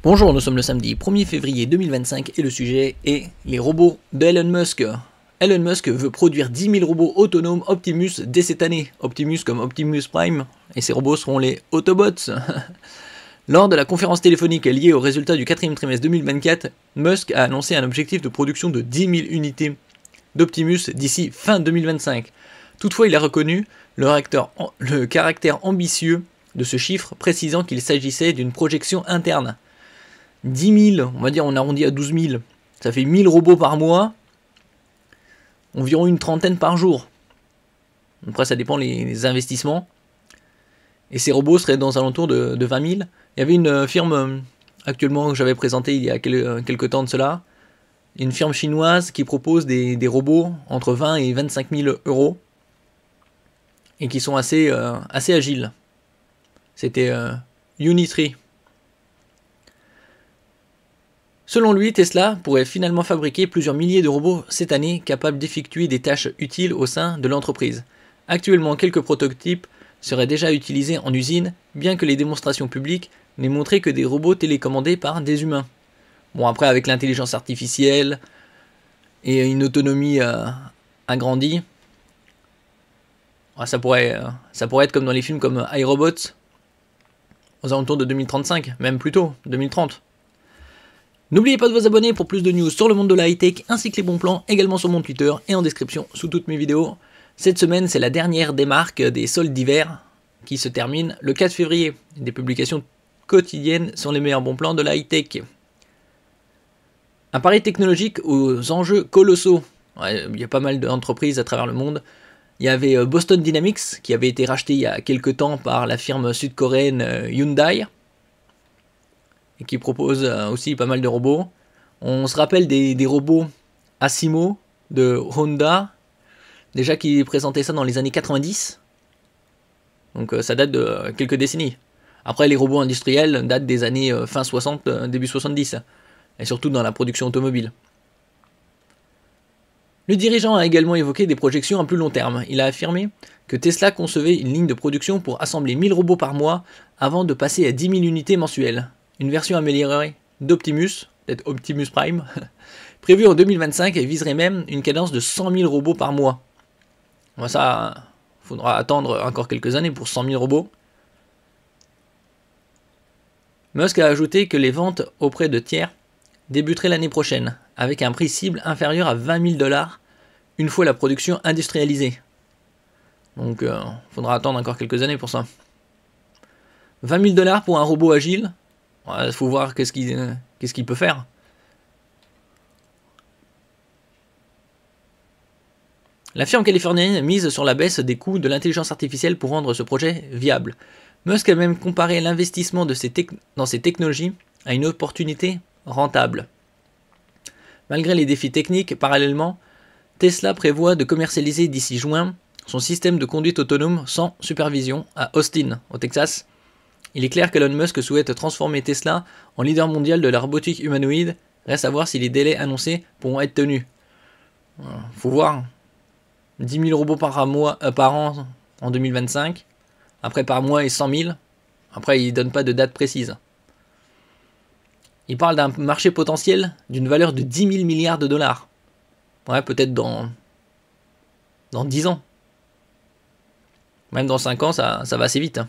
Bonjour, nous sommes le samedi 1er février 2025 et le sujet est les robots d'Elon Musk. Elon Musk veut produire 10 000 robots autonomes Optimus dès cette année. Optimus comme Optimus Prime, et ces robots seront les Autobots. Lors de la conférence téléphonique liée aux résultats du 4e trimestre 2024, Musk a annoncé un objectif de production de 10 000 unités d'Optimus d'ici fin 2025. Toutefois, il a reconnu le caractère ambitieux de ce chiffre, précisant qu'il s'agissait d'une projection interne. 10 000, on va dire on arrondit à 12 000, ça fait 1000 robots par mois, environ une trentaine par jour. Après ça dépend les investissements. Et ces robots seraient dans un alentour de 20 000. Il y avait une firme actuellement que j'avais présentée il y a quelques temps de cela, une firme chinoise qui propose des robots entre 20 et 25 000 euros et qui sont assez agiles. C'était Unitree. Selon lui, Tesla pourrait finalement fabriquer plusieurs milliers de robots cette année capables d'effectuer des tâches utiles au sein de l'entreprise. Actuellement, quelques prototypes seraient déjà utilisés en usine, bien que les démonstrations publiques n'aient montré que des robots télécommandés par des humains. Bon, après, avec l'intelligence artificielle et une autonomie agrandie, ça pourrait être comme dans les films comme iRobot, aux alentours de 2035, même plus tôt, 2030. N'oubliez pas de vous abonner pour plus de news sur le monde de la high-tech ainsi que les bons plans, également sur mon Twitter et en description sous toutes mes vidéos. Cette semaine, c'est la dernière des marques des soldes d'hiver qui se termine le 4 février. Des publications quotidiennes sur les meilleurs bons plans de la high-tech. Un pari technologique aux enjeux colossaux. Il y a pas mal d'entreprises à travers le monde. Il y avait Boston Dynamics qui avait été racheté il y a quelques temps par la firme sud-coréenne Hyundai, et qui propose aussi pas mal de robots. On se rappelle des robots Asimo de Honda, déjà qui présentaient ça dans les années 90. Donc ça date de quelques décennies. Après, les robots industriels datent des années fin 60, début 70, et surtout dans la production automobile. Le dirigeant a également évoqué des projections à plus long terme. Il a affirmé que Tesla concevait une ligne de production pour assembler 1000 robots par mois avant de passer à 10 000 unités mensuelles. Une version améliorée d'Optimus, peut-être Optimus Prime, prévue en 2025 et viserait même une cadence de 100 000 robots par mois. Ça, il faudra attendre encore quelques années pour 100 000 robots. Musk a ajouté que les ventes auprès de tiers débuteraient l'année prochaine, avec un prix cible inférieur à 20 000 $ une fois la production industrialisée. Donc, il faudra attendre encore quelques années pour ça. 20 000 $ pour un robot agile. Il faut voir qu'est-ce qu'il peut faire. La firme californienne mise sur la baisse des coûts de l'intelligence artificielle pour rendre ce projet viable. Musk a même comparé l'investissement dans ces technologies à une opportunité rentable. Malgré les défis techniques, parallèlement, Tesla prévoit de commercialiser d'ici juin son système de conduite autonome sans supervision à Austin, au Texas. Il est clair qu'Elon Musk souhaite transformer Tesla en leader mondial de la robotique humanoïde. Reste à voir si les délais annoncés pourront être tenus. Faut voir. 10 000 robots par an en 2025. Après par mois et 100 000. Après, il ne donne pas de date précise. Il parle d'un marché potentiel d'une valeur de 10 000 milliards de dollars. Ouais, peut-être dans 10 ans. Même dans 5 ans, ça va assez vite.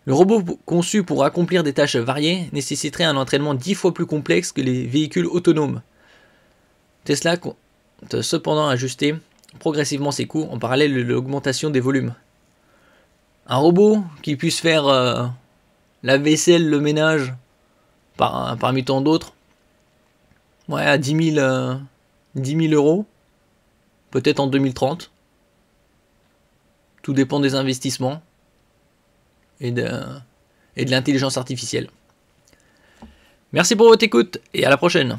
Le robot conçu pour accomplir des tâches variées nécessiterait un entraînement 10 fois plus complexe que les véhicules autonomes. Tesla compte cependant ajuster progressivement ses coûts en parallèle de l'augmentation des volumes. Un robot qui puisse faire la vaisselle, le ménage, parmi tant d'autres, à 10 000 euros, peut-être en 2030. Tout dépend des investissements et de l'intelligence artificielle. Merci pour votre écoute et à la prochaine.